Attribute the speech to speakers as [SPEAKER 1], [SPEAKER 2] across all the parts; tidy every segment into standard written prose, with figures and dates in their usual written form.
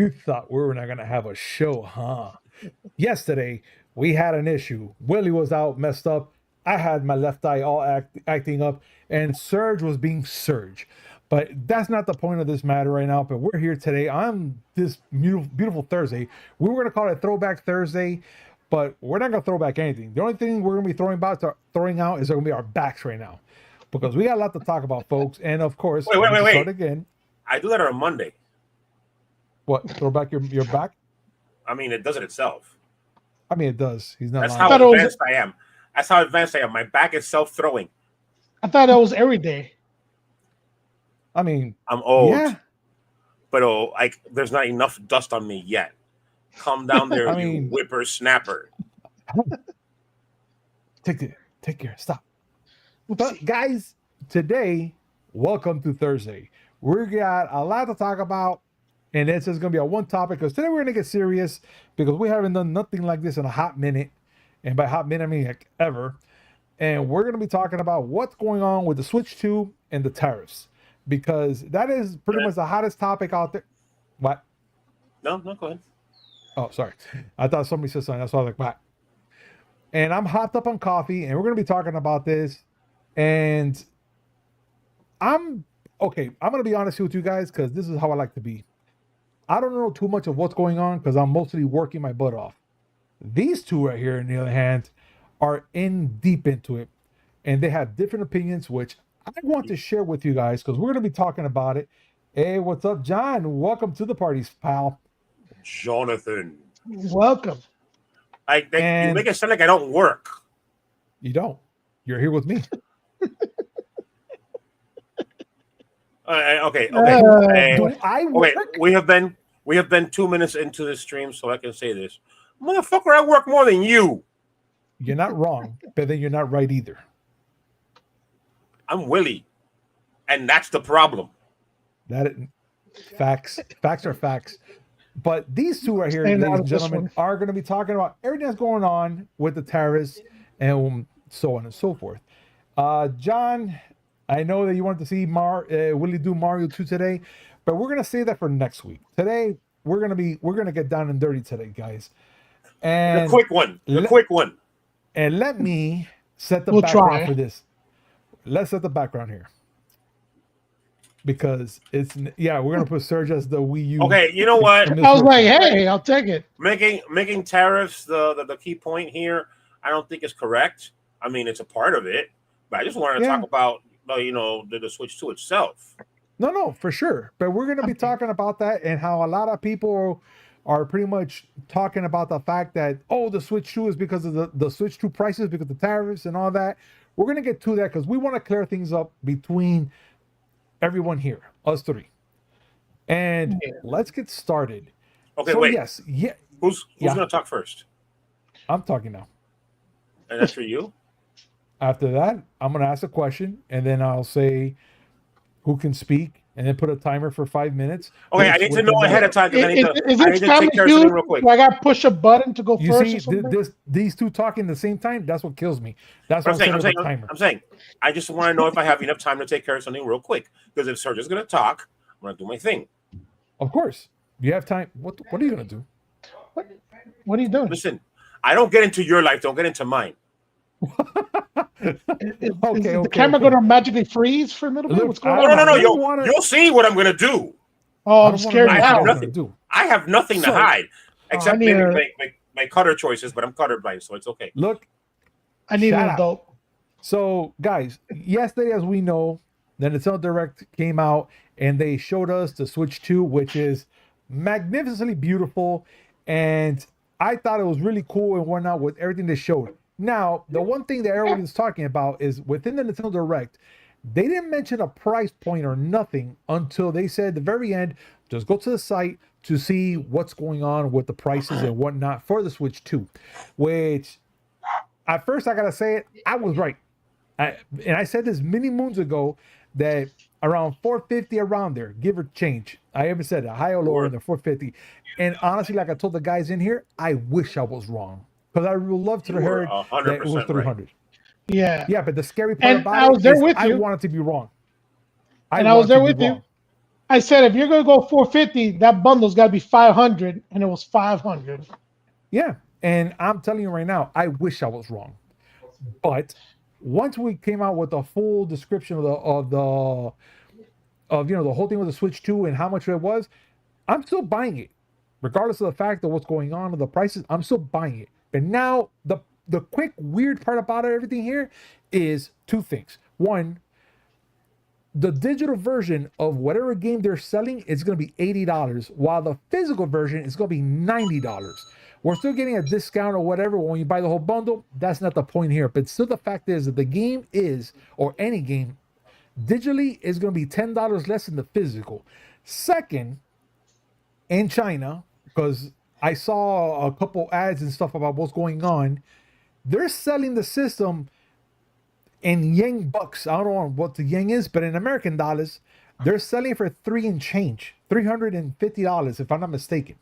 [SPEAKER 1] You thought we were not going to have a show, huh? Yesterday, we had an issue. Willy was out, messed up. I had my left eye all acting up, and Serg was being Serg. But that's not the point of this matter right now. But we're here today on this beautiful Thursday. We were going to call it Throwback Thursday, but we're not going to throw back anything. The only thing we're going to be throwing out is going to be our backs right now, because we got a lot to talk about, folks. And of course,
[SPEAKER 2] wait.
[SPEAKER 1] Start again.
[SPEAKER 2] I do that on a Monday.
[SPEAKER 1] What? Throw back your back?
[SPEAKER 2] I mean, it does it itself.
[SPEAKER 1] I mean, it does. He's not.
[SPEAKER 2] That's lying. How advanced I am. That's how advanced I am. My back is self-throwing.
[SPEAKER 3] I thought that was every day.
[SPEAKER 1] I mean,
[SPEAKER 2] I'm old, but there's not enough dust on me yet. Come down there, you whippersnapper.
[SPEAKER 1] Take care. Stop. But guys, today, welcome to Thursday. We got a lot to talk about, and it's just going to be a one topic, because today we're going to get serious, because we haven't done nothing like this in a hot minute. And by hot minute, I mean like ever. And we're going to be talking about what's going on with the Switch 2 and the tariffs, because that is pretty much the hottest topic out there. What?
[SPEAKER 2] No, go ahead.
[SPEAKER 1] Oh, sorry. I thought somebody said something. That's why I was like, what? And I'm hopped up on coffee, and we're going to be talking about this. And I'm going to be honest with you guys, because this is how I like to be. I don't know too much of what's going on, because I'm mostly working my butt off. These two right here, on the other hand, are in deep into it, and they have different opinions, which I want to share with you guys, because we're going to be talking about it. Hey, what's up, John? Welcome to the parties, pal.
[SPEAKER 2] Jonathan.
[SPEAKER 3] Welcome.
[SPEAKER 2] You make it sound like I don't work.
[SPEAKER 1] You don't. You're here with me.
[SPEAKER 2] Okay.
[SPEAKER 1] Do I work?
[SPEAKER 2] Okay, we have been 2 minutes into this stream, so I can say this. Motherfucker, I work more than you.
[SPEAKER 1] You're not wrong, but then you're not right either.
[SPEAKER 2] I'm Willy, and that's the problem.
[SPEAKER 1] Facts are facts. But these two right here, ladies and gentlemen, are going to be talking about everything that's going on with the tariffs and so on and so forth. John, I know that you wanted to see Willy do Mario 2 today, but we're going to save that for next week. Today, we're going to get down and dirty today, guys. And
[SPEAKER 2] the quick one.
[SPEAKER 1] And let me set the background for this. Let's set the background here, because we're gonna put Serg as the Wii U.
[SPEAKER 2] Okay, you know what?
[SPEAKER 3] I was like, hey, I'll take it.
[SPEAKER 2] Making tariffs the key point here, I don't think is correct. I mean, it's a part of it, but I just wanted to talk about the Switch 2 itself.
[SPEAKER 1] No, for sure. But we're gonna be talking about that, and how a lot of people are pretty much talking about the fact that, the Switch 2 is because of the Switch 2 prices, because of the tariffs and all that. We're going to get to that, because we want to clear things up between everyone here, us three. And let's get started.
[SPEAKER 2] Okay, wait.
[SPEAKER 1] Yes. Yeah.
[SPEAKER 2] Who's going to talk first?
[SPEAKER 1] I'm talking now.
[SPEAKER 2] And that's for you?
[SPEAKER 1] After that, I'm going to ask a question, and then I'll say who can speak, and then put a timer for 5 minutes.
[SPEAKER 2] Okay, I need to know ahead of time, because I need to take care of something real quick.
[SPEAKER 3] I got to push a button to go first.
[SPEAKER 1] You see, these two talking at the same time, that's what kills me. That's what
[SPEAKER 2] I'm saying. I just want to know if I have enough time to take care of something real quick, because if Serg is going to talk, I'm going to do my thing.
[SPEAKER 1] Of course. You have time. What are you going to do?
[SPEAKER 3] What are you doing?
[SPEAKER 2] Listen, I don't get into your life. Don't get into mine.
[SPEAKER 3] Is the camera going to magically freeze for a little bit? What's going on?
[SPEAKER 2] No. You'll see what I'm going to do.
[SPEAKER 3] Oh, I'm scared.
[SPEAKER 2] I have nothing to hide, except maybe my cutter choices, but I'm cutter blind, so it's okay.
[SPEAKER 1] Look,
[SPEAKER 3] I need an adult.
[SPEAKER 1] So, guys, yesterday, as we know, the Nintendo Direct came out, and they showed us the Switch 2, which is magnificently beautiful, and I thought it was really cool and whatnot with everything they showed. Now, the one thing that everyone is talking about is within the Nintendo Direct, they didn't mention a price point or nothing until they said at the very end, just go to the site to see what's going on with the prices and whatnot for the Switch 2, which at first I got to say it, I was right. And I said this many moons ago that around $450 around there, give or change. I ever said it, high or lower than $450. And honestly, like I told the guys in here, I wish I was wrong. Because I would love to have heard that it was 300.
[SPEAKER 3] Right. Yeah.
[SPEAKER 1] Yeah, but the scary part about it is I wanted to be wrong.
[SPEAKER 3] I was there with you. I said if you're gonna go 450, that bundle's got to be 500, and it was 500.
[SPEAKER 1] Yeah, and I'm telling you right now, I wish I was wrong, but once we came out with a full description of the whole thing with the Switch 2 and how much it was, I'm still buying it, regardless of the fact of what's going on with the prices. I'm still buying it. And now the quick weird part about everything here is two things. One, the digital version of whatever game they're selling is going to be $80, while the physical version is going to be $90. We're still getting a discount or whatever when you buy the whole bundle. That's not the point here. But still, the fact is that the game is, or any game, digitally is going to be $10 less than the physical. Second, in China, because I saw a couple ads and stuff about what's going on, they're selling the system in yang bucks. I don't know what the yang is, but in American dollars, they're selling for $350, if I'm not mistaken.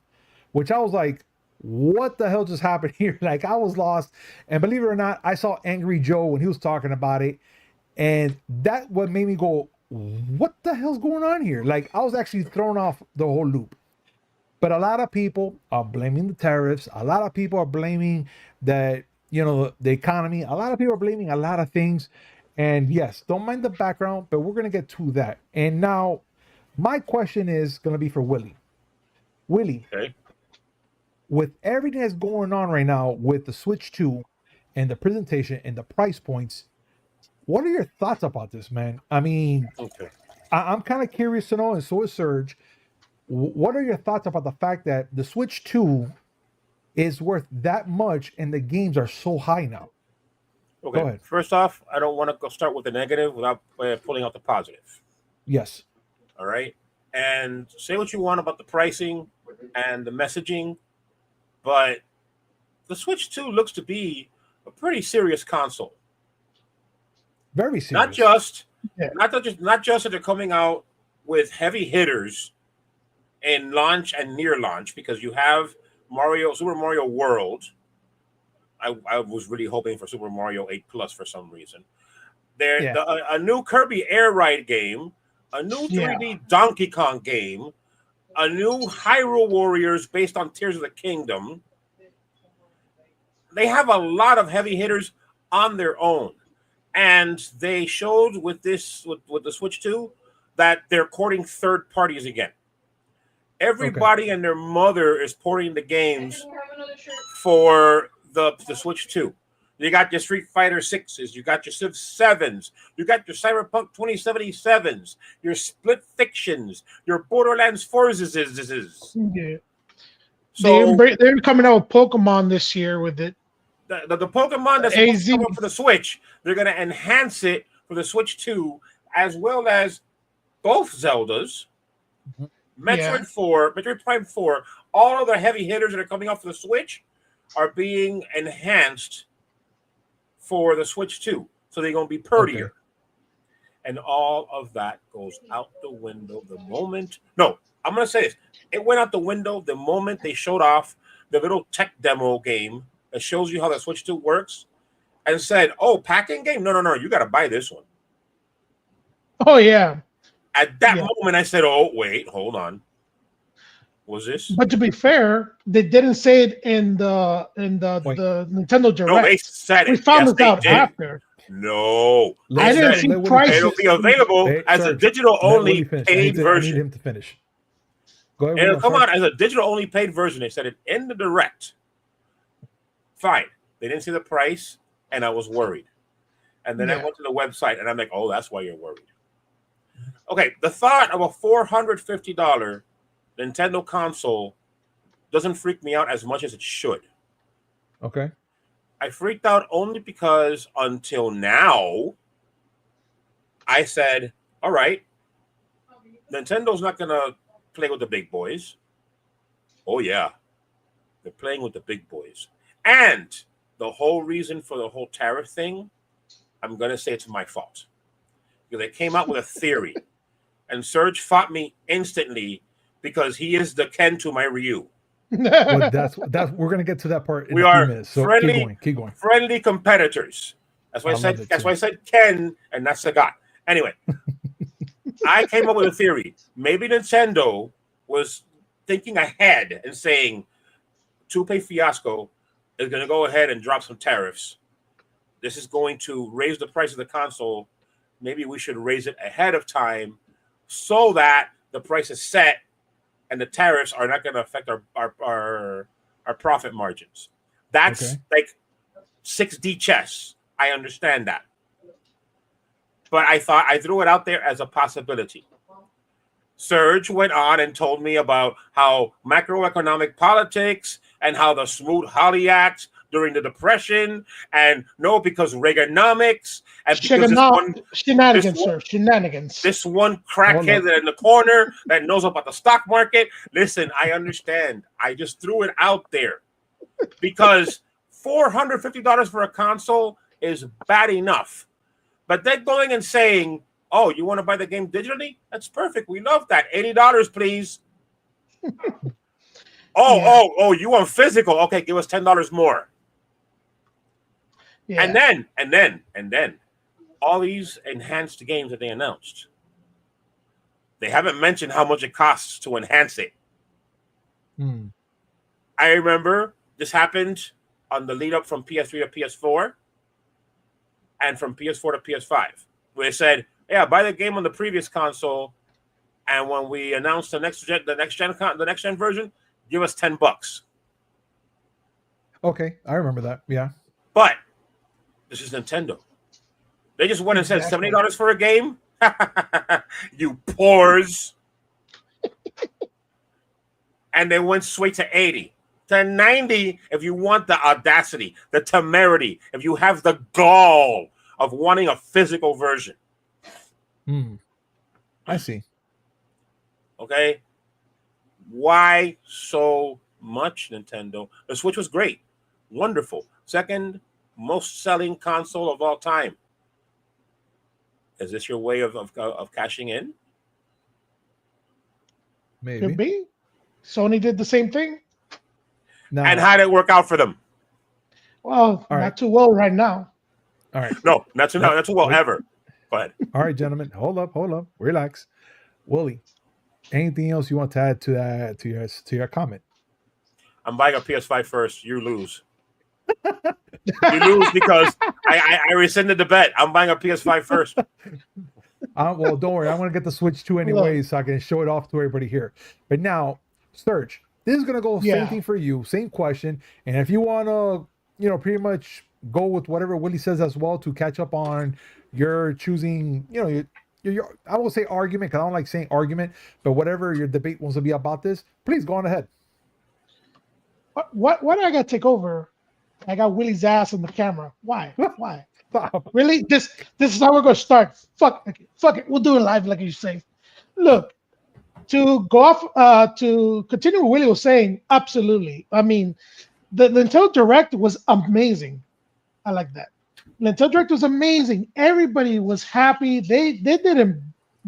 [SPEAKER 1] Which I was like, what the hell just happened here? Like, I was lost. And believe it or not, I saw Angry Joe when he was talking about it, and that what made me go, what the hell's going on here? Like, I was actually thrown off the whole loop. But a lot of people are blaming the tariffs. A lot of people are blaming that, the economy. A lot of people are blaming a lot of things. And yes, don't mind the background, but we're going to get to that. And now my question is going to be for Willy. Willy,
[SPEAKER 2] Okay.
[SPEAKER 1] With everything that's going on right now with the Switch 2 and the presentation and the price points, what are your thoughts about this, man? I mean,
[SPEAKER 2] Okay.
[SPEAKER 1] I'm kind of curious to know, and so is Serg. What are your thoughts about the fact that the Switch 2 is worth that much and the games are so high now?
[SPEAKER 2] Okay.
[SPEAKER 1] Go ahead.
[SPEAKER 2] First off, I don't want to go start with the negative without pulling out the positive.
[SPEAKER 1] Yes.
[SPEAKER 2] All right. And say what you want about the pricing and the messaging, but the Switch 2 looks to be a pretty serious console.
[SPEAKER 1] Very serious.
[SPEAKER 2] Not just that they're coming out with heavy hitters in launch and near launch, because you have Super Mario World. I was really hoping for Super Mario 8 Plus for some reason. A new Kirby Air Ride game, a new 3D Donkey Kong game, a new Hyrule Warriors based on Tears of the Kingdom. They have a lot of heavy hitters on their own. And they showed with the Switch 2 that they're courting third parties again. Everybody and their mother is porting the games for the Switch 2. You got your Street Fighter 6s, you got your Civ 7s, you got your Cyberpunk 2077s, your Split Fictions, your Borderlands 4s.
[SPEAKER 3] Yeah.
[SPEAKER 2] So
[SPEAKER 3] they're coming out with Pokemon this year with it.
[SPEAKER 2] The Pokemon that's supposed to come up for the Switch, they're going to enhance it for the Switch 2, as well as both Zeldas, Metroid Prime 4, all of the heavy hitters that are coming up for the Switch are being enhanced for the Switch 2. So they're going to be prettier. Okay. And all of that goes out the window the moment. No, I'm going to say this. It went out the window the moment they showed off the little tech demo game that shows you how the Switch 2 works, and said, "Oh, packing game? No, you got to buy this one."
[SPEAKER 3] Oh yeah.
[SPEAKER 2] At that moment, I said, "Oh wait, hold on. Was this?"
[SPEAKER 3] But to be fair, they didn't say it in the Nintendo Direct.
[SPEAKER 2] No, they said it.
[SPEAKER 3] We found it out after.
[SPEAKER 2] No,
[SPEAKER 3] I didn't see prices.
[SPEAKER 2] It'll be available as a digital only paid version.
[SPEAKER 1] I need him to finish. Go ahead.
[SPEAKER 2] It'll come out as a digital only paid version. They said it in the Direct. Fine. They didn't see the price, and I was worried. And then I went to the website, and I'm like, oh, that's why you're worried. Okay, the thought of a $450 Nintendo console doesn't freak me out as much as it should.
[SPEAKER 1] Okay.
[SPEAKER 2] I freaked out only because until now, I said, all right, Nintendo's not going to play with the big boys. Oh, yeah. They're playing with the big boys. And the whole reason for the whole tariff thing, I'm going to say it's my fault. Because they came out with a theory. And Serg fought me instantly because he is the Ken to my Ryu.
[SPEAKER 1] Well, that's we're going to get to that part in a few minutes. So keep going.
[SPEAKER 2] Friendly competitors. That's why I said Ken and not Sagat. Anyway, I came up with a theory. Maybe Nintendo was thinking ahead and saying, 2Pay Fiasco is going to go ahead and drop some tariffs. This is going to raise the price of the console. Maybe we should raise it ahead of time so that the price is set and the tariffs are not going to affect our profit margins. That's like 6D chess. I understand that. But I thought I threw it out there as a possibility. Serg went on and told me about how macroeconomic politics and how the Smoot-Hawley Act during the Depression, and no, because Reaganomics, and because
[SPEAKER 3] shenanigans.
[SPEAKER 2] This one crackhead in the corner that knows about the stock market. Listen, I understand. I just threw it out there because $450 for a console is bad enough. But they're going and saying, oh, you want to buy the game digitally? That's perfect. We love that. $80, please. Oh, you want physical? Okay, give us $10 more. Yeah. And then, all these enhanced games that they announced, they haven't mentioned how much it costs to enhance it. I remember this happened on the lead up from PS3 to PS4 and from PS4 to PS5, where they said, yeah, buy the game on the previous console, and when we announce the next gen version, give us $10.
[SPEAKER 1] Okay, I remember that. Yeah.
[SPEAKER 2] But this is Nintendo. They just went and said $70 for a game. You poors. And they went straight to 80. To 90 if you want the audacity, the temerity, if you have the gall of wanting a physical version.
[SPEAKER 1] I see.
[SPEAKER 2] Okay. Why so much, Nintendo? The Switch was great. Wonderful. Second most selling console of all time. Is this your way of cashing in?
[SPEAKER 1] Maybe.
[SPEAKER 3] Could be. Sony did the same thing.
[SPEAKER 1] No.
[SPEAKER 2] And how did it work out for them?
[SPEAKER 3] Well, not too well right now.
[SPEAKER 1] All right.
[SPEAKER 2] No, not too well ever. Go ahead.
[SPEAKER 1] All right, gentlemen. Hold up. Relax. Willie, anything else you want to add to that to your comment?
[SPEAKER 2] I'm buying a PS5 first. You lose. You lose because I rescinded the bet. I'm buying a PS5 first.
[SPEAKER 1] Well, don't worry. I want to get the Switch 2 anyway, so I can show it off to everybody here. But now, Serg, this is gonna go same thing for you, same question. And if you want to, pretty much go with whatever Willie says as well to catch up on your choosing, your I won't say argument because I don't like saying argument, but whatever your debate wants to be about this, please go on ahead.
[SPEAKER 3] What do I got to take over? I got Willie's ass on the camera. Why? Really? This is how we're gonna start. Fuck it. We'll do it live, like you say. Look, to go off, to continue what Willie was saying. Absolutely. I mean, the Nintendo Direct was amazing. I like that. Nintendo Direct was amazing. Everybody was happy. They didn't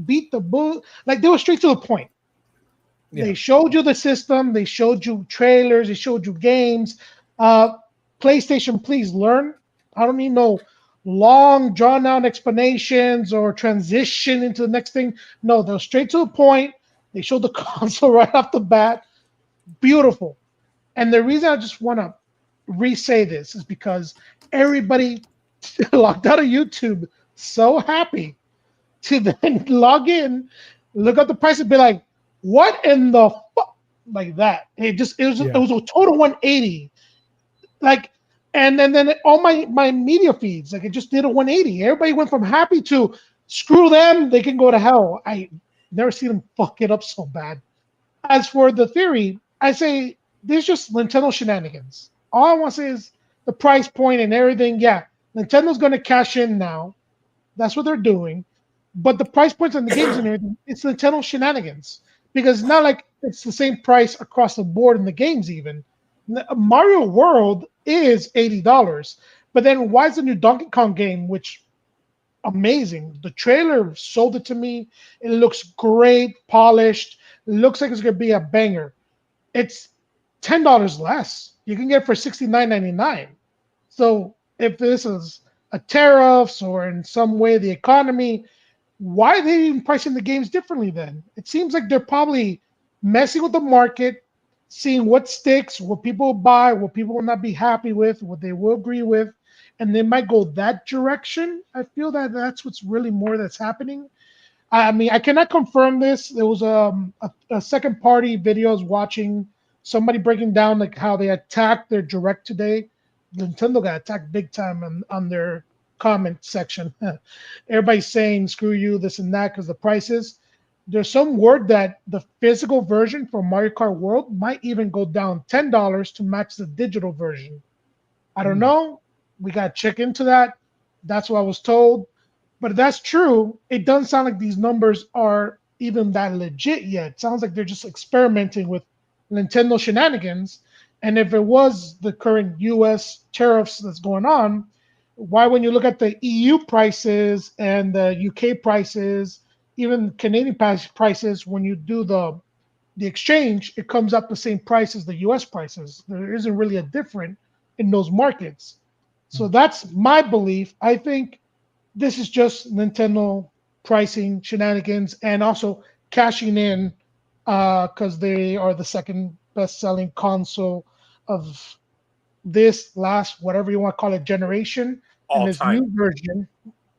[SPEAKER 3] beat the bull. Like, they were straight to the point. Yeah. They showed you the system. They showed you trailers. They showed you games. PlayStation, please learn. I don't need no long, drawn-out explanations or transition into the next thing. No, they're straight to the point. They showed the console right off the bat. Beautiful. And the reason I just want to re-say this is because everybody logged out of YouTube so happy to then log in, look up the price and be like, what in the fuck? Like that. It was a total 180. Like, and then all my media feeds, like, it just did a 180. Everybody went from happy to screw them, they can go to hell. I never seen them fuck it up so bad. As for the theory, I say there's just Nintendo shenanigans. All I want to say is the price point and everything. Yeah, Nintendo's going to cash in now. That's what they're doing. But the price points on the games and everything, it's Nintendo shenanigans. Because it's not like it's the same price across the board in the games even. Mario World is $80. But then why is the new Donkey Kong game, which amazing. The trailer sold it to me. It looks great, polished. It looks like it's going to be a banger. It's $10 less. You can get it for $69.99. So if this is a tariffs or in some way the economy, why are they even pricing the games differently then? It seems like they're probably messing with the market, seeing what sticks, what people buy, what people will not be happy with, what they will agree with, and they might go that direction. I feel that that's what's really more that's happening. I mean, I cannot confirm this. There was a second party video I was watching, somebody breaking down like how they attacked their direct today. Nintendo got attacked big time on their comment section. Everybody's saying screw you, this and that because the prices. There's some word that the physical version for Mario Kart World might even go down $10 to match the digital version. I don't know. We got to check into that. That's what I was told. But if that's true, it doesn't sound like these numbers are even that legit yet. It sounds like they're just experimenting with Nintendo shenanigans. And if it was the current US tariffs that's going on, why, when you look at the EU prices and the UK prices, even Canadian prices, when you do the exchange, it comes up the same price as the US prices. There isn't really a difference in those markets. So that's my belief. I think this is just Nintendo pricing shenanigans and also cashing in because they are the second best-selling console of this last, whatever you want to call it, generation.
[SPEAKER 2] All
[SPEAKER 3] And this
[SPEAKER 2] time.
[SPEAKER 3] new version.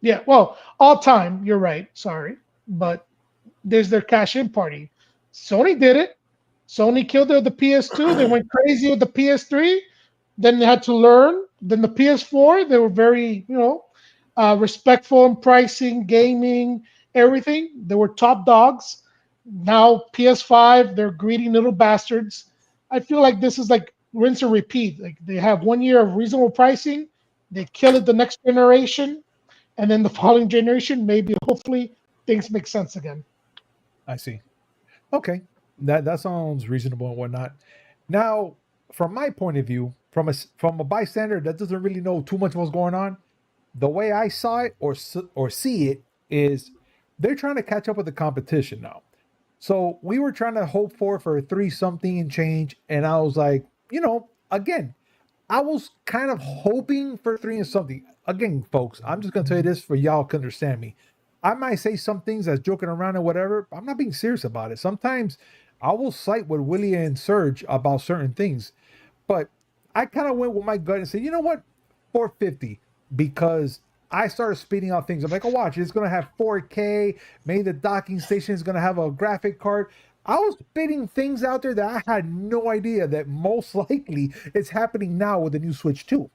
[SPEAKER 3] Yeah, well, all time, you're right. Sorry. But there's their cash-in party. Sony did it. Sony killed the PS2. They went crazy with the PS3. Then they had to learn. Then the PS4, they were very, respectful in pricing, gaming, everything. They were top dogs. Now PS5, they're greedy little bastards. I feel like this is like rinse and repeat. Like they have 1 year of reasonable pricing, they kill it the next generation, and then the following generation, maybe hopefully things make sense again.
[SPEAKER 1] I see. Okay, that sounds reasonable and whatnot. Now, from my point of view, from a bystander that doesn't really know too much what's going on, the way I saw it or see it is they're trying to catch up with the competition now. So we were trying to hope for 3 something and change, and I was like, again, I was kind of hoping for 3 and something. Again, folks, I'm just gonna tell you this for y'all can understand me. I might say some things as joking around and whatever. I'm not being serious about it. Sometimes I will cite with Willy and Serg about certain things, but I kind of went with my gut and said, you know what, 450, because I started speeding out things. I'm like, oh, watch, it's gonna have 4K. Maybe the docking station is gonna have a graphic card. I was spitting things out there that I had no idea that most likely it's happening now with the new Switch 2.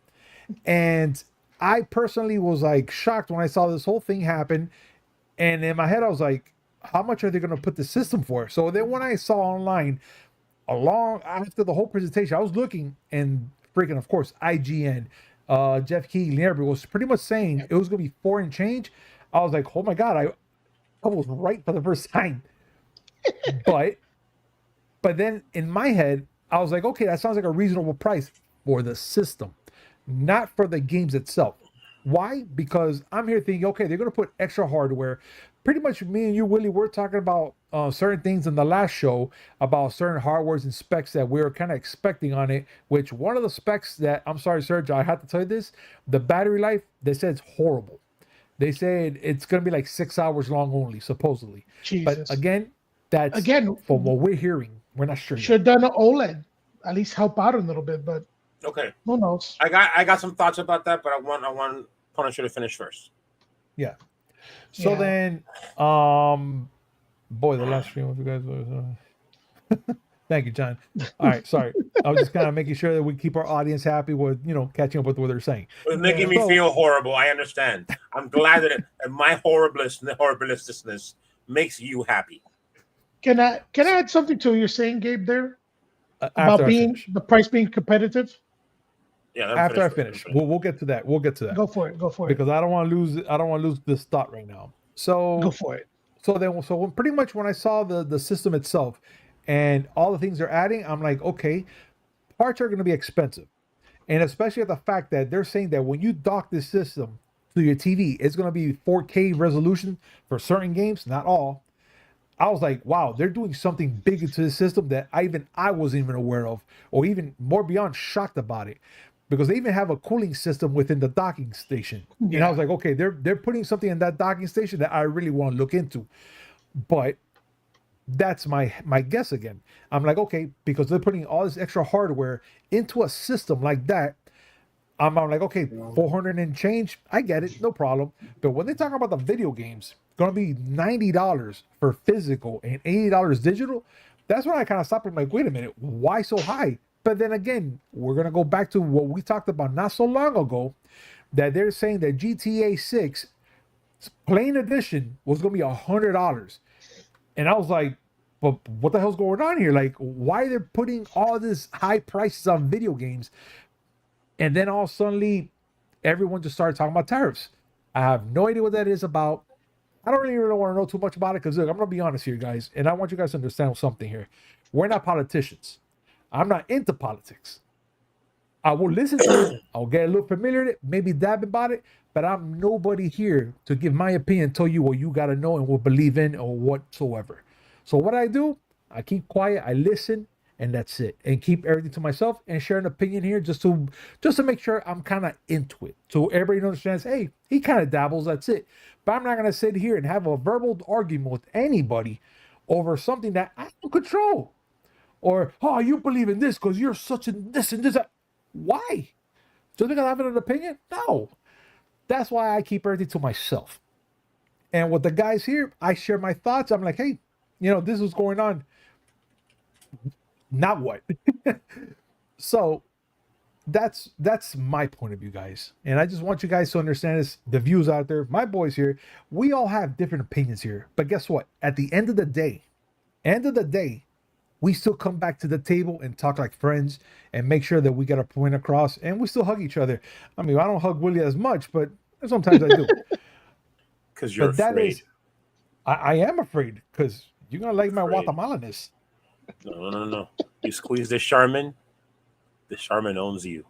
[SPEAKER 1] And I personally was like shocked when I saw this whole thing happen. And in my head, I was like, how much are they going to put the system for? So then when I saw online, along after the whole presentation, I was looking and freaking, of course, IGN, Jeff Keighley, everybody was pretty much saying it was going to be 4 and change. I was like, oh my God, I was right for the first time. But then in my head, I was like, okay, that sounds like a reasonable price for the system, not for the games itself. Why? Because I'm here thinking, okay, they're going to put extra hardware. Pretty much me and you, Willie, we're talking about certain things in the last show about certain hardwares and specs that we were kind of expecting on it, which one of the specs that, I'm sorry, Serg, I have to tell you this, the battery life, they said it's horrible. They said it's going to be like 6 hours long only, supposedly.
[SPEAKER 3] Jesus.
[SPEAKER 1] But again, that's from what we're hearing. We're not sure.
[SPEAKER 3] Should have done an OLED, at least help out a little bit, but
[SPEAKER 2] okay.
[SPEAKER 3] Who knows?
[SPEAKER 2] I got some thoughts about that, but I want Punisher to finish first.
[SPEAKER 1] Yeah. So then, boy, the last stream of you guys was. Thank you, John. All right, sorry. I was just kind of making sure that we keep our audience happy with, catching up with what they're saying.
[SPEAKER 2] It was making me feel horrible. I understand. I'm glad that my horriblessness makes you happy.
[SPEAKER 3] Can I add something to what you're saying, Gabe? There about the price being competitive.
[SPEAKER 2] Yeah.
[SPEAKER 1] After I finish, we'll get to that. We'll get to that.
[SPEAKER 3] Go for it.
[SPEAKER 1] Because I don't want to lose. I don't want to lose this thought right now. So
[SPEAKER 3] go for it.
[SPEAKER 1] So pretty much when I saw the system itself and all the things they're adding, I'm like, okay, parts are going to be expensive, and especially at the fact that they're saying that when you dock this system to your TV, it's going to be 4K resolution for certain games, not all. I was like, wow, they're doing something big into the system that I wasn't even aware of, or even more beyond shocked about it. because they even have a cooling system within the docking station. And I was like, okay, they're putting something in that docking station that I really want to look into. But that's my guess again. I'm like, okay, because they're putting all this extra hardware into a system like that. I'm like, okay, 400 and change, I get it, no problem. But when they talk about the video games, gonna be $90 for physical and $80 digital, that's when I kind of stopped. I'm like, wait a minute, why so high? But then again, we're gonna go back to what we talked about not so long ago, that they're saying that GTA 6 plain edition was gonna be $100. And I was like, but what the hell's going on here? Like, why they're putting all this high prices on video games? And then all suddenly, everyone just started talking about tariffs. I have no idea what that is about. I don't really want to know too much about it because, look, I'm going to be honest here, guys. And I want you guys to understand something here. We're not politicians. I'm not into politics. I will listen to it. I'll get a little familiar with it, maybe dab about it. But I'm nobody here to give my opinion, tell you what you got to know and what believe in or whatsoever. So what I do, I keep quiet, I listen, and that's it. And keep everything to myself and share an opinion here just to make sure I'm kind of into it. So everybody understands, hey, he kind of dabbles, that's it. But I'm not going to sit here and have a verbal argument with anybody over something that I don't control. Or, oh, you believe in this because you're such a this and this. Why? Just because I have an opinion? No. That's why I keep everything to myself. And with the guys here, I share my thoughts. I'm like, hey, this is going on. Not what? So that's my point of view, guys. And I just want you guys to understand this, the views out there, my boys here, we all have different opinions here. But guess what? At the end of the day, we still come back to the table and talk like friends and make sure that we get our point across, and we still hug each other. I mean, I don't hug Willy as much, but sometimes I do.
[SPEAKER 2] Because you're afraid.
[SPEAKER 1] I am afraid because you're going to like my Guatemalaness.
[SPEAKER 2] No. You squeeze the Charmin owns you.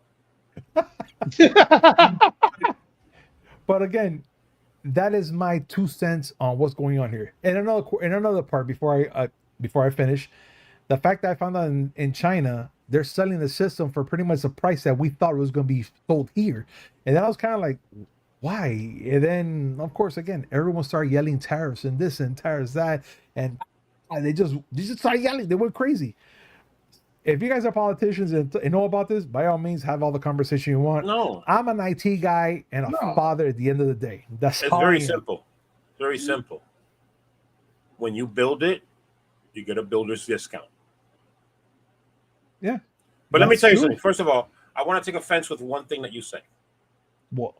[SPEAKER 1] But again, that is my 2 cents on what's going on here. And another part before I finish, the fact that I found out in China, they're selling the system for pretty much the price that we thought it was going to be sold here. And then I was kind of like, why? And then, of course, again, everyone started yelling tariffs and this and tariffs that. And they just started yelling. They went crazy. If you guys are politicians and know about this, by all means, have all the conversation you want.
[SPEAKER 2] No.
[SPEAKER 1] I'm an IT guy and a father at the end of the day. It's
[SPEAKER 2] very simple. Very simple. When you build it, you get a builder's discount.
[SPEAKER 1] Yeah.
[SPEAKER 2] But let me tell you something. First of all, I want to take offense with one thing that you say.
[SPEAKER 1] What?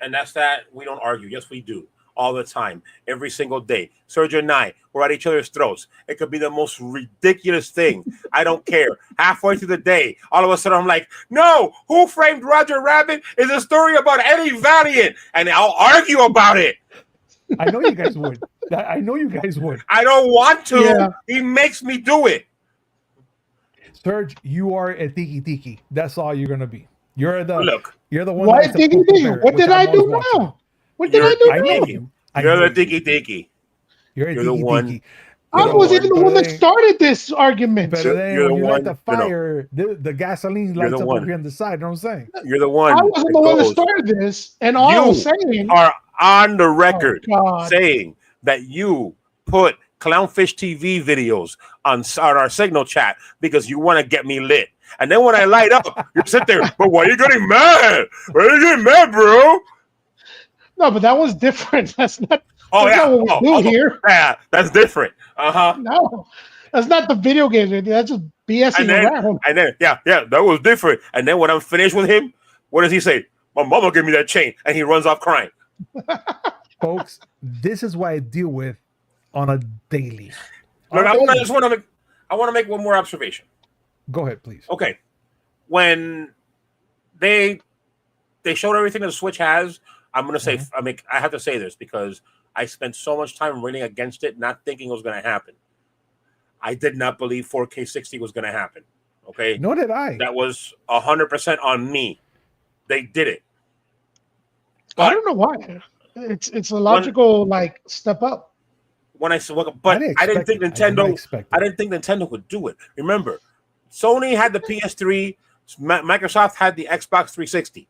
[SPEAKER 2] And that's that we don't argue. Yes, we do. All the time. Every single day. Serg and I, we're at each other's throats. It could be the most ridiculous thing. I don't care. Halfway through the day, all of a sudden I'm like, no, Who Framed Roger Rabbit is a story about Eddie Valiant. And I'll argue about it.
[SPEAKER 1] I know you guys would. I
[SPEAKER 2] don't want to. Yeah. He makes me do it.
[SPEAKER 1] Serg, you are a tiki. That's all you're gonna be. You're the one.
[SPEAKER 3] Why tiki? What did I do now? What did I do?
[SPEAKER 2] You're the tiki.
[SPEAKER 1] You're the one.
[SPEAKER 3] I was even the one that started this argument.
[SPEAKER 1] But then when you light the fire, the gasoline lights up over here on the side. You know what I'm saying?
[SPEAKER 2] You're the one.
[SPEAKER 3] I wasn't the one that started this, and all I was saying
[SPEAKER 2] are on the record saying that you put Clownfish TV videos on our signal chat because you want to get me lit. And then when I light up, you sit there, but why are you getting mad? Why are you getting mad, bro?
[SPEAKER 3] No, but that was different. That's not what we do here.
[SPEAKER 2] Yeah, that's different.
[SPEAKER 3] No, that's not the video game. That's just BSing around.
[SPEAKER 2] And then, that was different. And then when I'm finished with him, what does he say? My mama gave me that chain. And he runs off crying.
[SPEAKER 1] Folks, this is what I deal with on a daily.
[SPEAKER 2] Look, I want to make one more observation.
[SPEAKER 1] Go ahead, please.
[SPEAKER 2] Okay. When they showed everything that the Switch has, I'm going to say, I have to say this because I spent so much time reading against it, not thinking it was going to happen. I did not believe 4K 60 was going to happen. Okay.
[SPEAKER 1] Nor did I.
[SPEAKER 2] That was 100% on me. They did it.
[SPEAKER 3] But I don't know why. It's a logical step up.
[SPEAKER 2] When I didn't think Nintendo would do it. Remember, Sony had the PS3, Microsoft had the Xbox 360.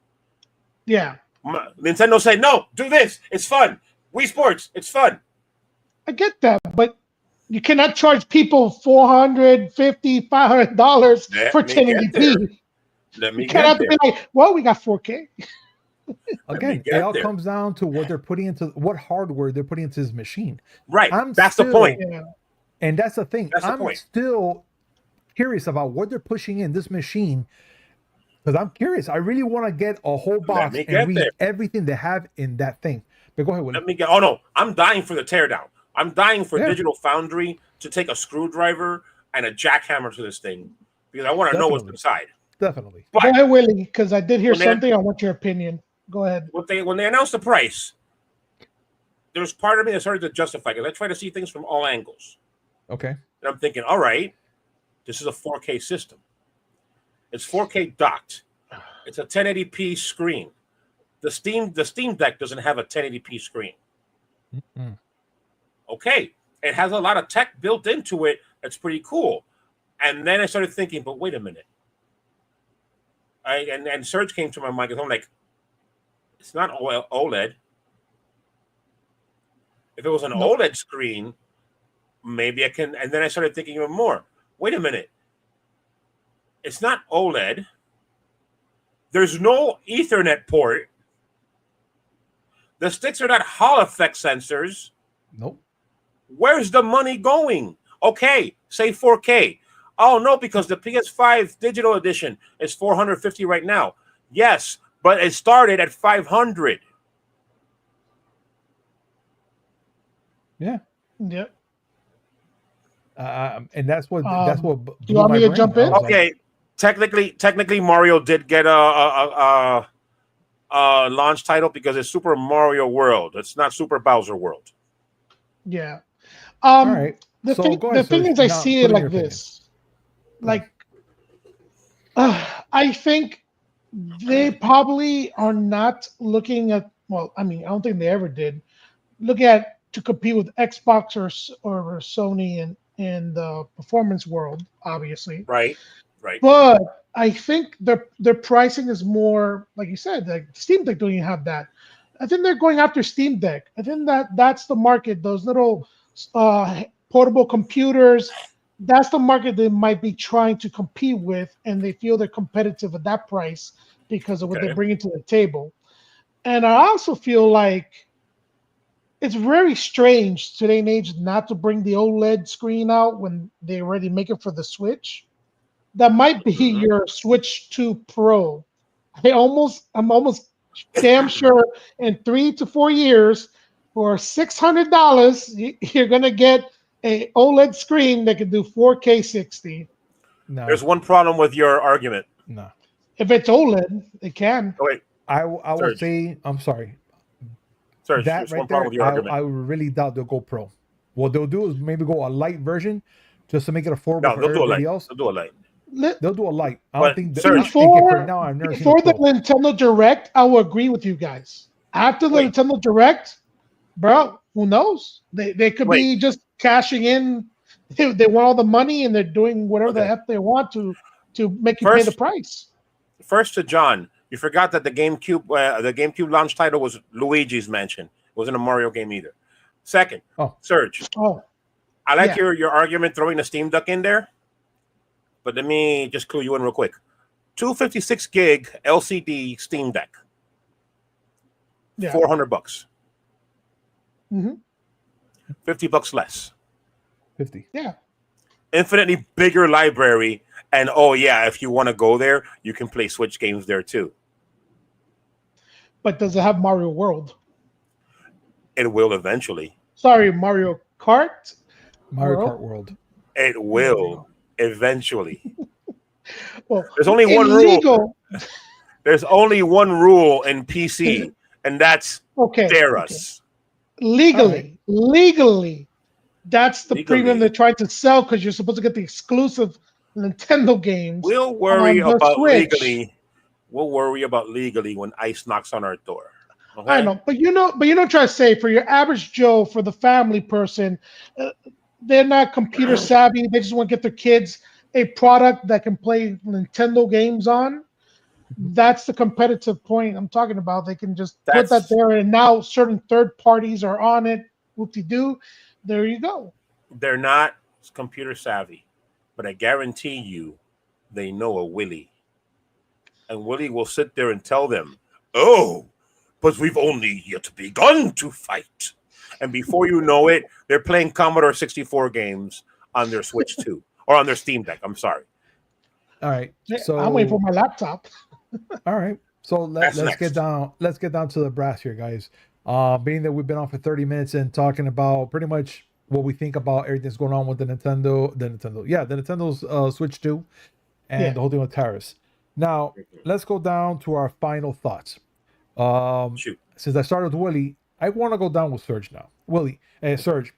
[SPEAKER 3] Yeah.
[SPEAKER 2] Nintendo said, no, do this. It's fun. Wii Sports, it's fun.
[SPEAKER 3] I get that, but you cannot charge people $450, $500 for 1080p.
[SPEAKER 2] Let me
[SPEAKER 3] You
[SPEAKER 2] get
[SPEAKER 3] cannot
[SPEAKER 2] there.
[SPEAKER 3] be like, well, we got 4K.
[SPEAKER 1] Again, it all comes down to what they're putting into what hardware they're putting into this machine.
[SPEAKER 2] Right. That's the point.
[SPEAKER 3] Yeah.
[SPEAKER 1] And that's the thing.
[SPEAKER 2] That's the
[SPEAKER 1] I'm
[SPEAKER 2] point.
[SPEAKER 1] still curious about what they're pushing in this machine because I'm curious. I really want to get a whole box and read everything they have in that thing. But go ahead, Willy.
[SPEAKER 2] Let me get. Oh no, I'm dying for the teardown. I'm dying for Digital Foundry to take a screwdriver and a jackhammer to this thing because I want to know what's inside.
[SPEAKER 1] Definitely.
[SPEAKER 3] But, go ahead, Willy, because I did hear something. I want your opinion. Go ahead.
[SPEAKER 2] When they announced the price, there's part of me that started to justify because I try to see things from all angles.
[SPEAKER 1] Okay.
[SPEAKER 2] And I'm thinking, all right, this is a 4K system. It's 4K docked. It's a 1080p screen. The Steam Deck doesn't have a 1080p screen.
[SPEAKER 1] Mm-hmm.
[SPEAKER 2] Okay, it has a lot of tech built into it. That's pretty cool. And then I started thinking, but wait a minute. And Serg came to my mind because I'm like, it's not OLED. If it was an OLED screen, maybe I can. And then I started thinking even more. Wait a minute. It's not OLED. There's no Ethernet port. The sticks are not Hall effect sensors.
[SPEAKER 1] Nope.
[SPEAKER 2] Where's the money going? Okay, say 4K. Oh, no, because the PS5 digital edition is $450 right now. Yes, but it started at $500.
[SPEAKER 1] Yeah.
[SPEAKER 3] Yeah.
[SPEAKER 1] And that's what
[SPEAKER 3] do you want me to jump in?
[SPEAKER 2] Okay. Like, technically Mario did get a launch title because it's Super Mario World. It's not Super Bowser World.
[SPEAKER 3] Yeah.
[SPEAKER 1] All right.
[SPEAKER 3] The thing is, I see it like this. Like, I think they probably are not looking at. Well, I mean, I don't think they ever did. Look at to compete with Xbox or Sony in the performance world, obviously.
[SPEAKER 2] Right.
[SPEAKER 3] But I think their pricing is more, like you said, like Steam Deck don't even have that. I think they're going after Steam Deck. I think that's the market. Those little portable computers, that's the market they might be trying to compete with, and they feel they're competitive at that price because of what they're bringing to the table. And I also feel like it's very strange today and age not to bring the OLED screen out when they already make it for the Switch. That might be your Switch 2 Pro. I'm almost damn sure in 3 to 4 years, for $600, you're gonna get a OLED screen that can do 4K 60.
[SPEAKER 1] No.
[SPEAKER 2] There's one problem with your argument.
[SPEAKER 1] No.
[SPEAKER 3] If it's OLED, it can.
[SPEAKER 2] Oh, wait.
[SPEAKER 1] I will say, I'm sorry.
[SPEAKER 2] Sorry,
[SPEAKER 1] that right there, I really doubt they'll go Pro. What they'll do is maybe go a light version just to make it affordable for everybody else.
[SPEAKER 2] They'll do a light.
[SPEAKER 1] They'll do a light. I don't think
[SPEAKER 3] before
[SPEAKER 1] the
[SPEAKER 3] Nintendo Direct, I will agree with you guys. After the Nintendo Direct, bro, who knows? They could be just cashing in. They want all the money and they're doing whatever the F they want to make you pay the price.
[SPEAKER 2] First to John, you forgot that the GameCube launch title was Luigi's Mansion. It wasn't a Mario game either. Second, Serg. I like your argument throwing the Steam Deck in there, but let me just clue you in real quick. 256 gig LCD Steam Deck. $400.
[SPEAKER 3] Mm-hmm.
[SPEAKER 2] $50 less.
[SPEAKER 1] 50.
[SPEAKER 3] Yeah.
[SPEAKER 2] Infinitely bigger library, and if you want to go there, you can play Switch games there too.
[SPEAKER 3] But does it have Mario World?
[SPEAKER 2] It will eventually.
[SPEAKER 3] Sorry, Mario Kart.
[SPEAKER 1] Kart World.
[SPEAKER 2] It will eventually.
[SPEAKER 3] Well,
[SPEAKER 2] there's only one rule. There's only one rule in PC, and that's Tariffs.
[SPEAKER 3] Legally, that's the premium they're trying to sell because you're supposed to get the exclusive Nintendo games.
[SPEAKER 2] We'll worry about legally. We'll worry about legally when ICE knocks on our door. Okay?
[SPEAKER 3] I know, but you know, try to say for your average Joe, for the family person, they're not computer savvy. They just want to get their kids a product that can play Nintendo games on, that's the competitive point I'm talking about. They can just put that there, and now certain third parties are on it. Whoop-de-doo. There you go.
[SPEAKER 2] They're not computer savvy, but I guarantee you they know a Willy. And Willy will sit there and tell them, oh, but we've only yet begun to fight. And before you know it, they're playing Commodore 64 games on their Switch 2 or on their Steam Deck. I'm sorry.
[SPEAKER 1] All right. So
[SPEAKER 3] I'm waiting for my laptop.
[SPEAKER 1] All right. So let's get down. Let's get down to the brass here, guys. Being that we've been on for 30 minutes and talking about pretty much what we think about everything that's going on with the Nintendo's Switch 2 and the whole thing with Tariffs. Now, let's go down to our final thoughts. Since I started with Willy, I want to go down with Serg now. Willy and Serg,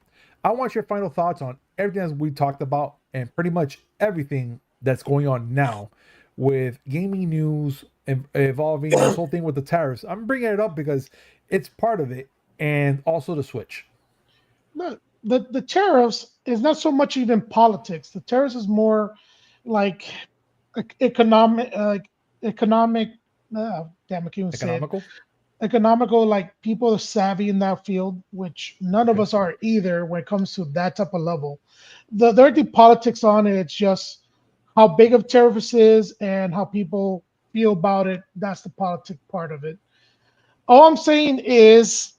[SPEAKER 1] I want your final thoughts on everything that we talked about and pretty much everything that's going on now with gaming news and evolving this whole thing with the tariffs. I'm bringing it up because it's part of it, and also the Switch.
[SPEAKER 3] Look, the tariffs is not so much even politics. The tariffs is more like economic. Damn, I can't even say it. Economical, like people are savvy in that field, which none of us are either when it comes to that type of level. There aren't the politics on it. It's just how big of tariffs is and how people feel about it. That's the politic part of it. All I'm saying is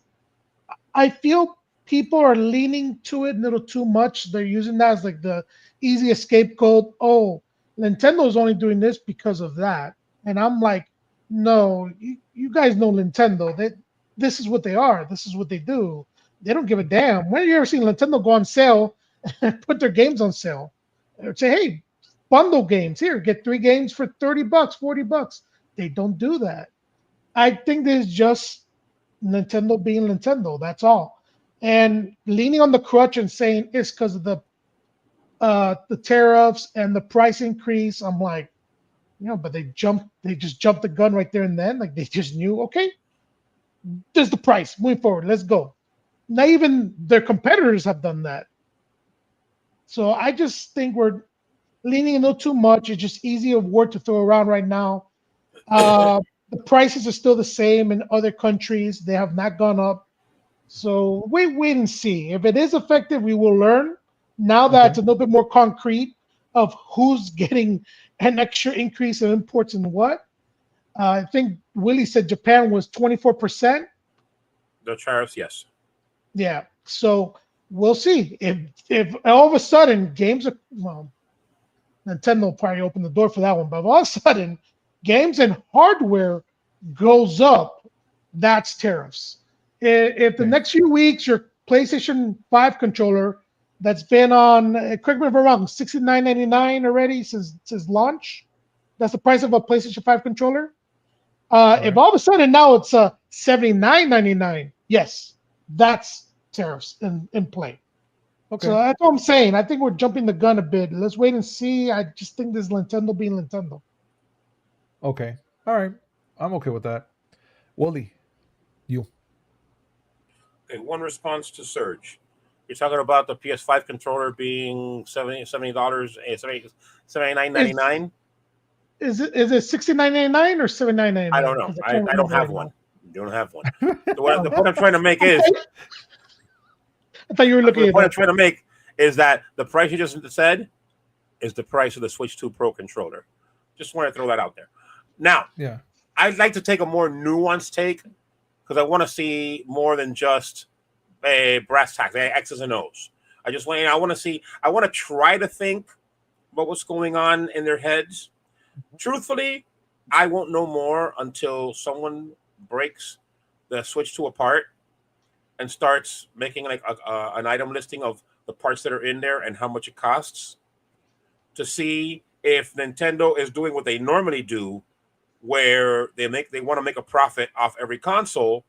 [SPEAKER 3] I feel people are leaning to it a little too much. They're using that as like the easiest scapegoat. Oh, Nintendo's only doing this because of that. And I'm like, no, you guys know Nintendo. This is what they are. This is what they do. They don't give a damn. When have you ever seen Nintendo go on sale and put their games on sale? Or say, hey, bundle games. Here, get 3 games for $30, $40. They don't do that. I think there's just Nintendo being Nintendo. That's all. And leaning on the crutch and saying it's because of the tariffs and the price increase. I'm like, but they just jumped the gun right there and then. Like they just knew, okay, there's the price. Moving forward, let's go. Not even their competitors have done that. So I just think we're leaning a little too much. It's just easy of word to throw around right now. The prices are still the same in other countries. They have not gone up. So wait and see. If it is effective, we will learn. Now that it's a little bit more concrete of who's getting an extra increase in imports and what. I think Willy said Japan was 24%.
[SPEAKER 2] The tariffs, yes.
[SPEAKER 3] Yeah. So we'll see. If all of a sudden games are, well, Nintendo will probably open the door for that one, but all of a sudden games and hardware goes up, that's tariffs. If the next few weeks your PlayStation 5 controller that's been on, correct me if I'm wrong, $69.99 already since launch. That's the price of a PlayStation 5 controller. If all of a sudden now it's $79.99, yes, that's tariffs in play. Okay. So that's what I'm saying. I think we're jumping the gun a bit. Let's wait and see. I just think this Nintendo being Nintendo.
[SPEAKER 1] Okay. All right. I'm okay with that. Willy, you.
[SPEAKER 2] Okay, one response to Serg. You're talking about the PS5 controller being $70, $79.99.
[SPEAKER 3] Is it $69.99 or $79.99?
[SPEAKER 2] I don't know. I don't have one. You don't have one. The point I'm trying to make is.
[SPEAKER 3] I thought you were looking.
[SPEAKER 2] The point I'm trying to make is that the price you just said is the price of the Switch 2 Pro controller. Just want to throw that out there. Now, I'd like to take a more nuanced take because I want to see more than just a brass tacks, X's and O's. I want to try to think about what's going on in their heads. Truthfully, I won't know more until someone breaks the Switch 2 apart and starts making like an item listing of the parts that are in there and how much it costs to see if Nintendo is doing what they normally do, where they want to make a profit off every console,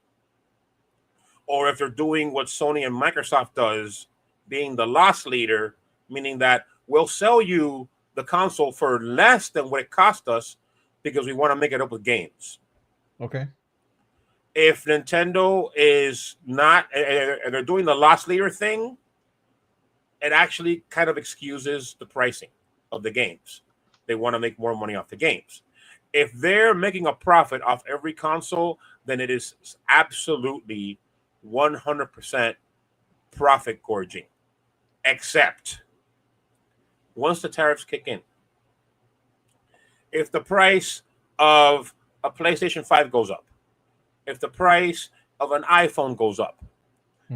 [SPEAKER 2] or if they're doing what Sony and Microsoft does, being the loss leader, meaning that we'll sell you the console for less than what it cost us because we want to make it up with games.
[SPEAKER 1] Okay.
[SPEAKER 2] If Nintendo is not, and they're doing the loss leader thing, it actually kind of excuses the pricing of the games. They want to make more money off the games. If they're making a profit off every console, then it is absolutely 100% profit gorging. Except once the tariffs kick in. If the price of a PlayStation 5 goes up, if the price of an iPhone goes up,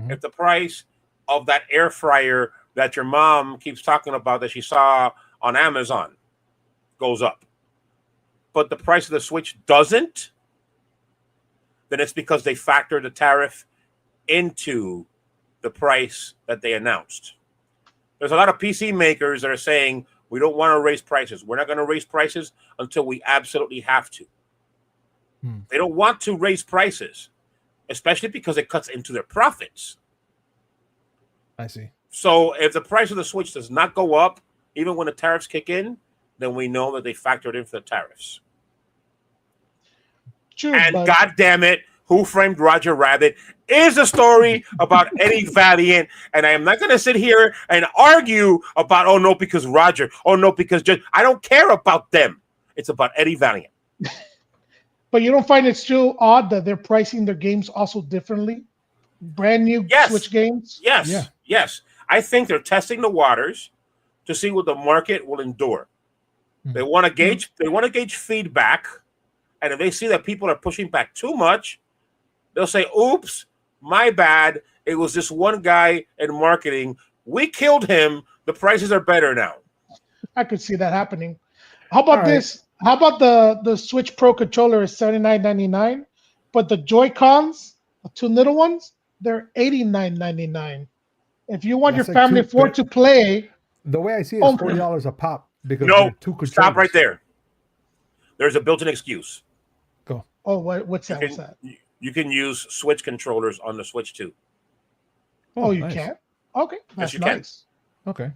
[SPEAKER 2] if the price of that air fryer that your mom keeps talking about that she saw on Amazon goes up, but the price of the Switch doesn't, then it's because they factored the tariff into the price that they announced. There's a lot of PC makers that are saying, we don't want to raise prices. We're not going to raise prices until we absolutely have to. They don't want to raise prices, especially because it cuts into their profits.
[SPEAKER 1] I see.
[SPEAKER 2] So if the price of the Switch does not go up, even when the tariffs kick in, then we know that they factored in for the tariffs.
[SPEAKER 3] True,
[SPEAKER 2] And
[SPEAKER 3] but
[SPEAKER 2] God damn it, Who Framed Roger Rabbit is a story about Eddie Valiant. And I am not going to sit here and argue about, oh no, because Roger, oh no, because Judge. I don't care about them. It's about Eddie Valiant.
[SPEAKER 3] But you don't find it still odd that they're pricing their games also differently? Brand new Switch games?
[SPEAKER 2] Yes.
[SPEAKER 1] Yeah.
[SPEAKER 2] Yes. I think they're testing the waters to see what the market will endure. They want to gauge, feedback. And if they see that people are pushing back too much, they'll say, oops, my bad. It was this one guy in marketing. We killed him. The prices are better now.
[SPEAKER 3] I could see that happening. How about this? How about the Switch Pro controller is $79.99, but the Joy-Cons, the two little ones, they're $89.99. If you want
[SPEAKER 1] That's
[SPEAKER 3] your
[SPEAKER 1] like
[SPEAKER 3] family of four to play,
[SPEAKER 1] the way I see it is $40 a pop because
[SPEAKER 2] No,
[SPEAKER 1] they're two controllers.
[SPEAKER 2] stop right there. There's a built-in excuse.
[SPEAKER 1] Go.
[SPEAKER 3] oh, what's that? What's that?
[SPEAKER 2] You can use Switch controllers on the Switch too.
[SPEAKER 3] Oh, you
[SPEAKER 1] nice.
[SPEAKER 3] can? Okay, that's
[SPEAKER 2] you can.
[SPEAKER 3] nice.
[SPEAKER 1] Okay.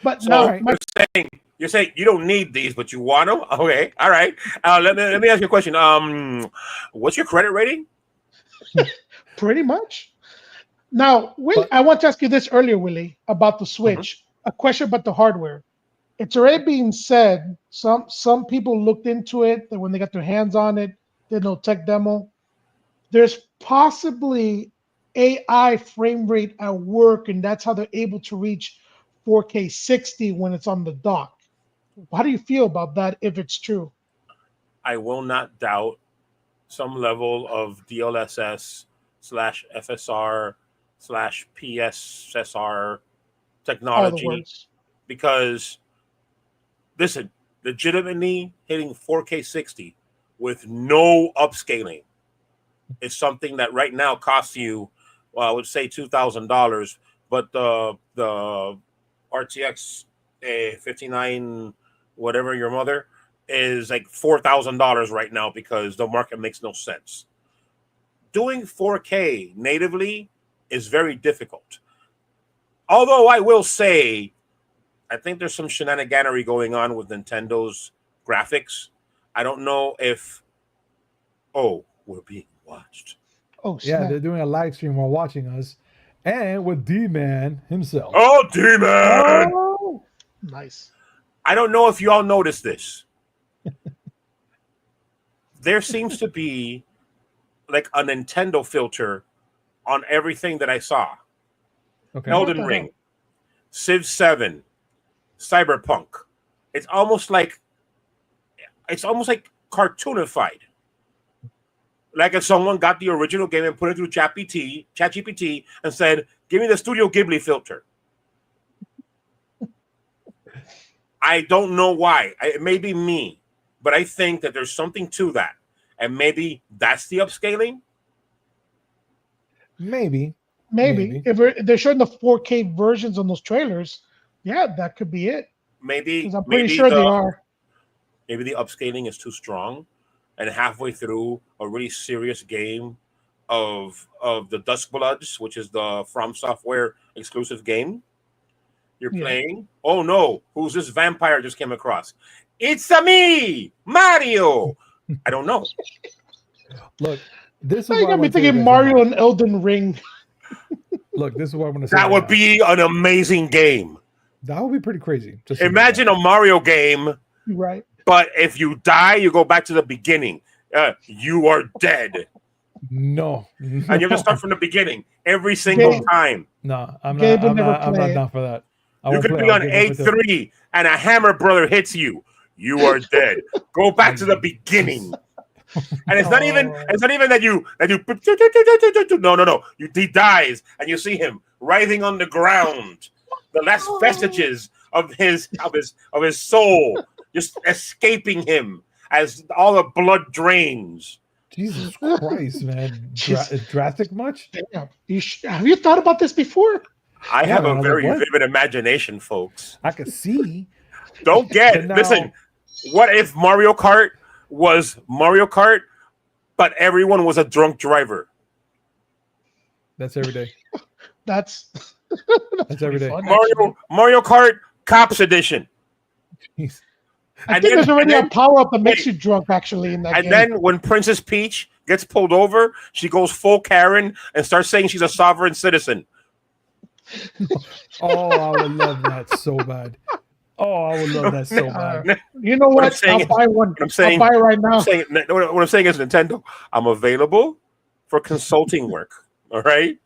[SPEAKER 3] But
[SPEAKER 2] So
[SPEAKER 3] now,
[SPEAKER 2] you're saying you don't need these, but you want them. Okay, all right. Let me ask you a question. What's your credit rating?
[SPEAKER 3] pretty much. Now, I want to ask you this earlier, Willie, about the Switch. A question about the hardware. It's already being said. Some people looked into it, that when they got their hands on it, did no tech demo. There's possibly AI frame rate at work, and that's how they're able to reach 4K 60 when it's on the dock. How do you feel about that if it's true?
[SPEAKER 2] I will not doubt some level of DLSS / FSR / PSSR technology, because listen, legitimately hitting 4K 60 with no upscaling is something that right now costs you, well, I would say $2,000, but the RTX 59, whatever your mother, is like $4,000 right now because the market makes no sense. Doing 4K natively is very difficult. Although I will say, I think there's some shenaniganery going on with Nintendo's graphics. I don't know if, we're being watched.
[SPEAKER 3] Oh,
[SPEAKER 1] Yeah,
[SPEAKER 3] snap.
[SPEAKER 1] they're doing a live stream while watching us, and with D-Man himself.
[SPEAKER 2] Oh, D-Man!
[SPEAKER 3] Oh, nice.
[SPEAKER 2] I don't know if you all noticed this. There seems to be like a Nintendo filter on everything that I saw.
[SPEAKER 1] Okay.
[SPEAKER 2] Elden Ring, Civ 7, Cyberpunk. It's almost like cartoonified. Like if someone got the original game and put it through ChatGPT and said, give me the Studio Ghibli filter. I don't know why. It may be me, but I think that there's something to that. And maybe that's the upscaling.
[SPEAKER 1] Maybe.
[SPEAKER 3] If they're showing the 4K versions on those trailers, yeah, that could be it.
[SPEAKER 2] Maybe
[SPEAKER 3] Because I'm pretty sure they are.
[SPEAKER 2] Maybe the upscaling is too strong, and halfway through a really serious game of the Duskbloods, which is the From Software exclusive game, you're playing. Oh no, who's this vampire just came across? It's me, Mario. I don't know.
[SPEAKER 1] Look, this is
[SPEAKER 3] You got me thinking Mario and Elden Ring.
[SPEAKER 1] Look, this is what I'm going to say.
[SPEAKER 2] That would be an amazing game.
[SPEAKER 1] That would be pretty crazy. Just
[SPEAKER 2] Imagine a Mario game,
[SPEAKER 3] Right.
[SPEAKER 2] but if you die, you go back to the beginning. You are dead.
[SPEAKER 1] No.
[SPEAKER 2] And you have to start from the beginning every single time.
[SPEAKER 1] No, I'm
[SPEAKER 3] Gabe would
[SPEAKER 1] not.
[SPEAKER 3] never
[SPEAKER 1] I'm
[SPEAKER 3] play
[SPEAKER 1] not
[SPEAKER 3] it.
[SPEAKER 1] down for that.
[SPEAKER 2] You could be on A3 and a hammer brother hits you. You are dead. Go back to the beginning. And it's not even that you no. He dies and you see him writhing on the ground. The last vestiges of his soul just escaping him as all the blood drains.
[SPEAKER 1] Jesus Christ, man. Drastic much?
[SPEAKER 3] Damn. Have you thought about this before?
[SPEAKER 2] I have a very vivid imagination, folks.
[SPEAKER 1] I could see.
[SPEAKER 2] Listen, what if Mario Kart was Mario Kart, but everyone was a drunk driver?
[SPEAKER 1] That's every day.
[SPEAKER 3] That's
[SPEAKER 1] every day.
[SPEAKER 3] fun,
[SPEAKER 2] Mario Kart Cops Edition.
[SPEAKER 1] Jeez.
[SPEAKER 3] I think there's already a power up that makes you drunk, actually, in that game.
[SPEAKER 2] And then when Princess Peach gets pulled over, she goes full Karen and starts saying she's a sovereign citizen.
[SPEAKER 1] Oh, I would love that so bad. Oh, I would love that so bad.
[SPEAKER 3] You know what? I'll buy one. I'll buy it right now.
[SPEAKER 2] What I'm saying is, Nintendo, I'm available for consulting work. All right.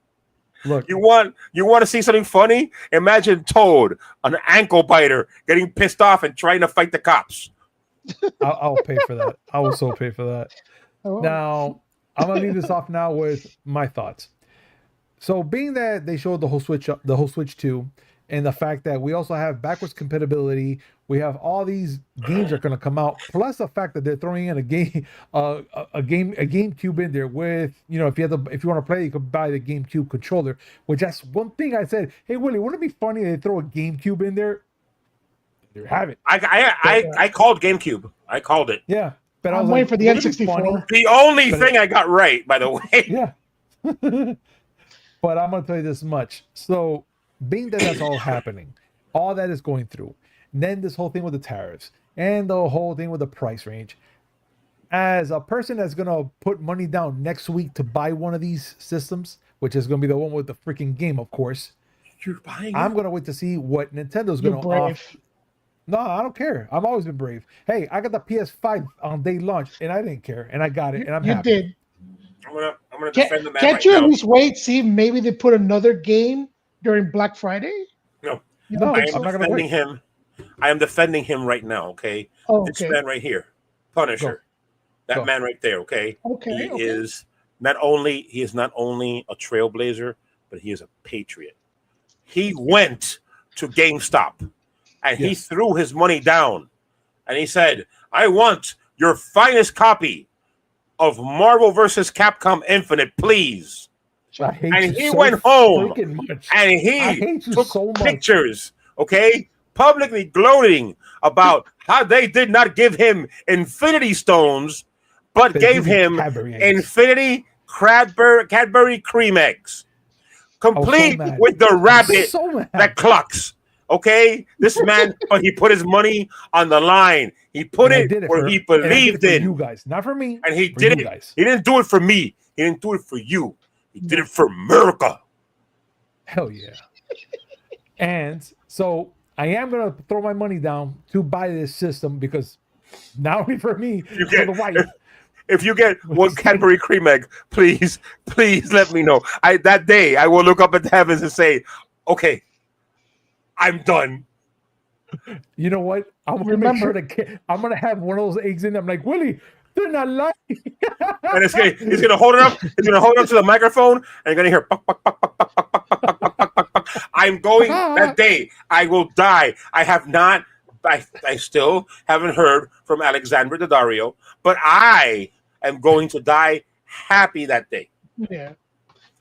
[SPEAKER 1] Look,
[SPEAKER 2] you want to see something funny? Imagine Toad, an ankle biter, getting pissed off and trying to fight the cops.
[SPEAKER 1] I'll pay for that. I will so pay for that. Now, I'm gonna leave this off now with my thoughts. So, being that they showed the whole Switch 2, and the fact that we also have backwards compatibility, we have all these games that are going to come out, plus the fact that they're throwing in a GameCube in there with, if you want to play, you could buy the GameCube controller. Which that's one thing I said. Hey Willie, wouldn't it be funny if they throw a GameCube in there? There you have it.
[SPEAKER 2] I called GameCube. I called it.
[SPEAKER 1] Yeah, but
[SPEAKER 3] I'm waiting for the N64.
[SPEAKER 2] The only thing I got right, by the way.
[SPEAKER 1] Yeah. But I'm going to tell you this much. So, being that that's all happening, all that is going through, and then this whole thing with the tariffs, and the whole thing with the price range, as a person that's going to put money down next week to buy one of these systems, which is going to be the one with the freaking game, of course, I'm going to wait to see what Nintendo's going to offer. No, I don't care. I've always been brave. Hey, I got the PS5 on day launch, and I didn't care, and I got it, and I'm happy.
[SPEAKER 3] You did.
[SPEAKER 2] I'm gonna defend the man.
[SPEAKER 3] Can't you at least wait? See, maybe they put another game during Black Friday.
[SPEAKER 2] No,
[SPEAKER 1] I'm not gonna
[SPEAKER 2] defending him. I am defending him right now. Okay, this man right here, Punisher, that man right there. Okay, he is not only a trailblazer, but he is a patriot. He went to GameStop and he threw his money down, and he said, "I want your finest copy of Marvel vs. Capcom Infinite, please." And he went home and he took pictures, publicly gloating about how they did not give him Infinity Stones, but gave him Infinity Cadbury cream eggs, complete with the rabbit that clucks. This man, but he put his money on the line. He put it where he believed in.
[SPEAKER 1] You guys, not for me.
[SPEAKER 2] And he did it. Guys. He didn't do it for me. He didn't do it for you. He did it for America.
[SPEAKER 1] Hell yeah. And so I am going to throw my money down to buy this system because not only for me, for the wife.
[SPEAKER 2] If you get one Cadbury cream egg, please let me know. That day I will look up at the heavens and say, okay, I'm done.
[SPEAKER 1] You know what? I'm gonna make sure I'm gonna have one of those eggs in there. I'm like, Willie, they're not lying.
[SPEAKER 2] And he's gonna hold it up. He's gonna hold it up to the microphone, and you're gonna hear buck, buck, buck, buck, buck, buck, buck, buck, buck, buck, buck, buck. I'm going that day. I will die. I have not. I still haven't heard from Alexandra Daddario, but I am going to die happy that day.
[SPEAKER 3] Yeah.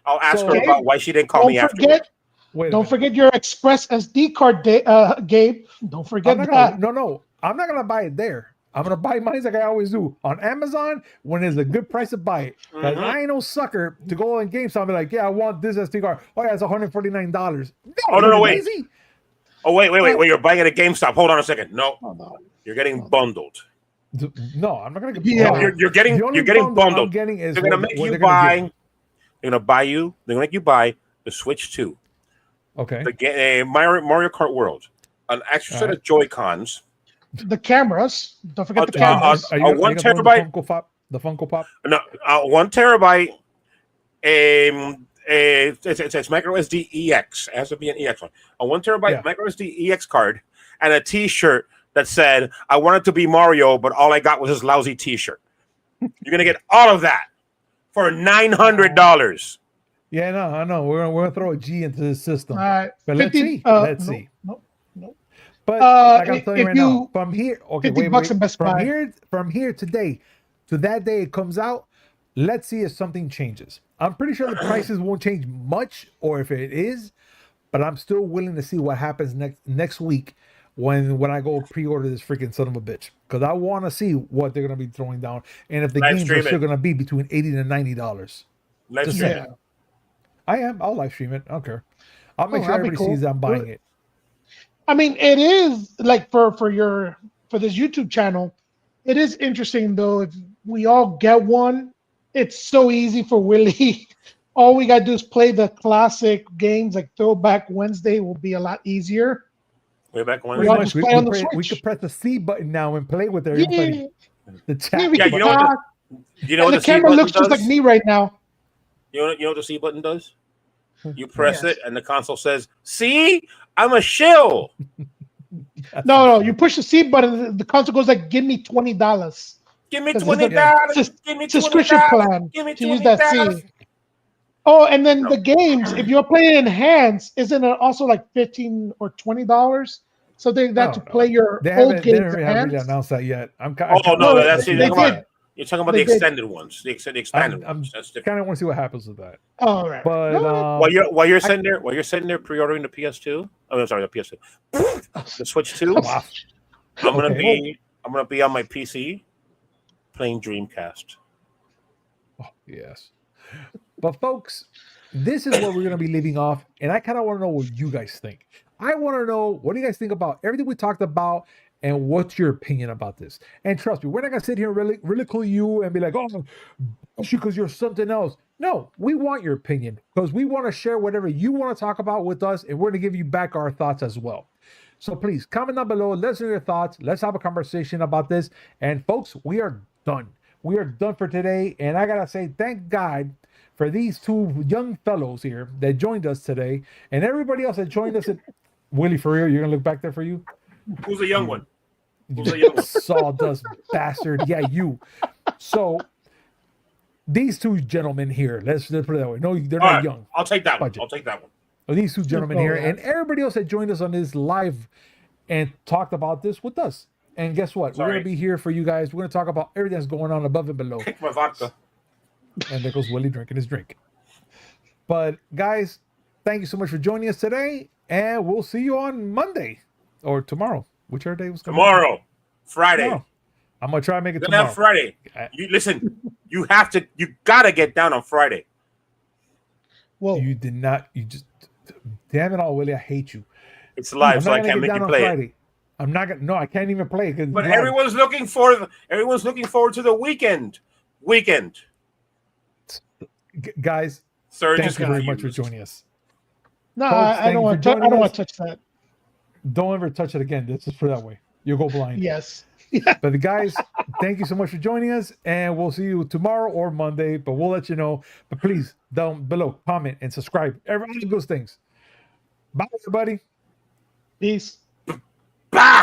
[SPEAKER 2] I'll ask her about why she didn't call me afterwards.
[SPEAKER 3] Don't forget your Express SD card, Gabe. Don't forget that.
[SPEAKER 1] No. I'm not going to buy it there. I'm going to buy mine like I always do. On Amazon, when there's a good price to buy it. Because I ain't no sucker to go on GameStop and be like, yeah, I want this SD card. Oh, yeah, it's $149.
[SPEAKER 2] No, wait. Oh, wait. You're buying it at GameStop. Hold on a second. No. You're getting bundled.
[SPEAKER 1] No, I'm not going to get bundled.
[SPEAKER 2] You're getting bundled. They're going to make you buy. They're going to make you buy the Switch 2.
[SPEAKER 1] Okay.
[SPEAKER 2] The Mario Kart World, an extra set of Joy-Cons.
[SPEAKER 3] The cameras. Don't forget the
[SPEAKER 2] Uh, uh,
[SPEAKER 3] cameras.
[SPEAKER 1] Are you
[SPEAKER 2] 1
[SPEAKER 1] gonna throw in
[SPEAKER 2] terabyte.
[SPEAKER 1] The Funko Pop.
[SPEAKER 2] No, 1 terabyte. It's micro SD EX. It has to be an EX one. A 1 terabyte micro SD EX card and a T-shirt that said, "I wanted to be Mario, but all I got was this lousy T-shirt." You're gonna get all of that for $900.
[SPEAKER 1] Yeah, no, I know. We're gonna throw a G into the system.
[SPEAKER 3] All right.
[SPEAKER 1] But
[SPEAKER 3] 50,
[SPEAKER 1] let's see.
[SPEAKER 3] No.
[SPEAKER 1] But like I'm telling you
[SPEAKER 3] if
[SPEAKER 1] right now, from here, okay,
[SPEAKER 3] 50 bucks in Best
[SPEAKER 1] from
[SPEAKER 3] Buy.
[SPEAKER 1] from here today to that day it comes out. Let's see if something changes. I'm pretty sure the prices won't change much, or if it is, but I'm still willing to see what happens next week when I go pre-order this freaking son of a bitch, because I want to see what they're gonna be throwing down, and if the games are still gonna be between $80 to $90.
[SPEAKER 2] Live stream it.
[SPEAKER 1] I'll live stream it. I don't care. I'll make sure
[SPEAKER 3] that'd be
[SPEAKER 1] everybody
[SPEAKER 3] cool.
[SPEAKER 1] sees I'm buying it.
[SPEAKER 3] I mean, it is like for this YouTube channel, it is interesting though. If we all get one, it's so easy for Willy. All we gotta do is play the classic games like Throwback Wednesday will be a lot easier.
[SPEAKER 2] Way back when.
[SPEAKER 3] We all just play on the
[SPEAKER 1] we
[SPEAKER 3] Switch.
[SPEAKER 1] could press the C button now and play with everybody. The chat.
[SPEAKER 3] we
[SPEAKER 2] Yeah,
[SPEAKER 3] can
[SPEAKER 2] you know what
[SPEAKER 3] talk.
[SPEAKER 2] the
[SPEAKER 3] The
[SPEAKER 2] C
[SPEAKER 3] camera
[SPEAKER 2] button
[SPEAKER 3] looks just
[SPEAKER 2] does?
[SPEAKER 3] like me right now.
[SPEAKER 2] You know what the C button does? You press it, and the console says, "See, I'm a shill."
[SPEAKER 3] No, you push the C button, the console goes like, "Give me $20."
[SPEAKER 2] Give me
[SPEAKER 3] It's
[SPEAKER 2] $20. Give me
[SPEAKER 3] subscription
[SPEAKER 2] $20.
[SPEAKER 3] plan
[SPEAKER 2] Give me
[SPEAKER 3] to use that
[SPEAKER 2] $20.
[SPEAKER 3] C. Oh, and then the games, if you're playing enhanced, isn't it also like $15 or $20? So they got to play your old games.
[SPEAKER 1] They haven't really announced that yet.
[SPEAKER 2] No, that's
[SPEAKER 3] they did.
[SPEAKER 2] You're talking about the extended ones, the expanded ones. That's different.
[SPEAKER 1] Kind of want to see what happens with that.
[SPEAKER 3] Oh, right.
[SPEAKER 1] But
[SPEAKER 2] while you're sitting there pre-ordering the PS2. Oh, I'm sorry, the PS2, the Switch 2.
[SPEAKER 1] Wow.
[SPEAKER 2] I'm gonna be on my PC playing Dreamcast.
[SPEAKER 1] Oh, yes. But folks, this is what we're gonna be leaving off, and I kind of want to know what you guys think. I want to know, what do you guys think about everything we talked about, and what's your opinion about this? And trust me, we're not gonna sit here and really ridicule you and be like, "Oh, because you're something else." No, we want your opinion because we want to share whatever you want to talk about with us, and we're gonna give you back our thoughts as well. So please comment down below. Let's hear your thoughts. Let's have a conversation about this. And folks, we are done. We are done for today. And I gotta say, thank God for these two young fellows here that joined us today, and everybody else that joined us. Willy, for real, you're gonna look back there for you.
[SPEAKER 2] Who's the young one?
[SPEAKER 1] Sawdust bastard. Yeah, you. So these two gentlemen here, let's put it that way. No, they're not young.
[SPEAKER 2] I'll take that one. I'll take that one.
[SPEAKER 1] These two gentlemen here, and everybody else that joined us on this live and talked about this with us. And guess what? We're gonna be here for you guys. We're gonna talk about everything that's going on above and below.
[SPEAKER 2] Kick my vodka.
[SPEAKER 1] And there goes Willy drinking his drink. But guys, thank you so much for joining us today, and we'll see you on Monday or tomorrow. Whichever day was
[SPEAKER 2] tomorrow, Friday.
[SPEAKER 1] Tomorrow. I'm gonna try to make it
[SPEAKER 2] tomorrow. Have Friday. You listen. You gotta get down on Friday.
[SPEAKER 3] Well,
[SPEAKER 1] you did not. You just damn it all, Willy. I hate you.
[SPEAKER 2] It's live, so I can't make you play it.
[SPEAKER 1] I'm not gonna. No, I can't even play it.
[SPEAKER 2] But everyone's looking forward to the weekend.
[SPEAKER 1] Guys,
[SPEAKER 2] Serg,
[SPEAKER 1] thank you very much for joining us.
[SPEAKER 3] No, folks, I don't want to. I don't want to touch that.
[SPEAKER 1] Don't ever touch it again. This is for that way. You'll go blind.
[SPEAKER 3] Yes.
[SPEAKER 1] But the guys, thank you so much for joining us, and we'll see you tomorrow or Monday. But we'll let you know. But please, down below, comment and subscribe. All those things. Bye, everybody.
[SPEAKER 3] Peace.
[SPEAKER 2] Bye.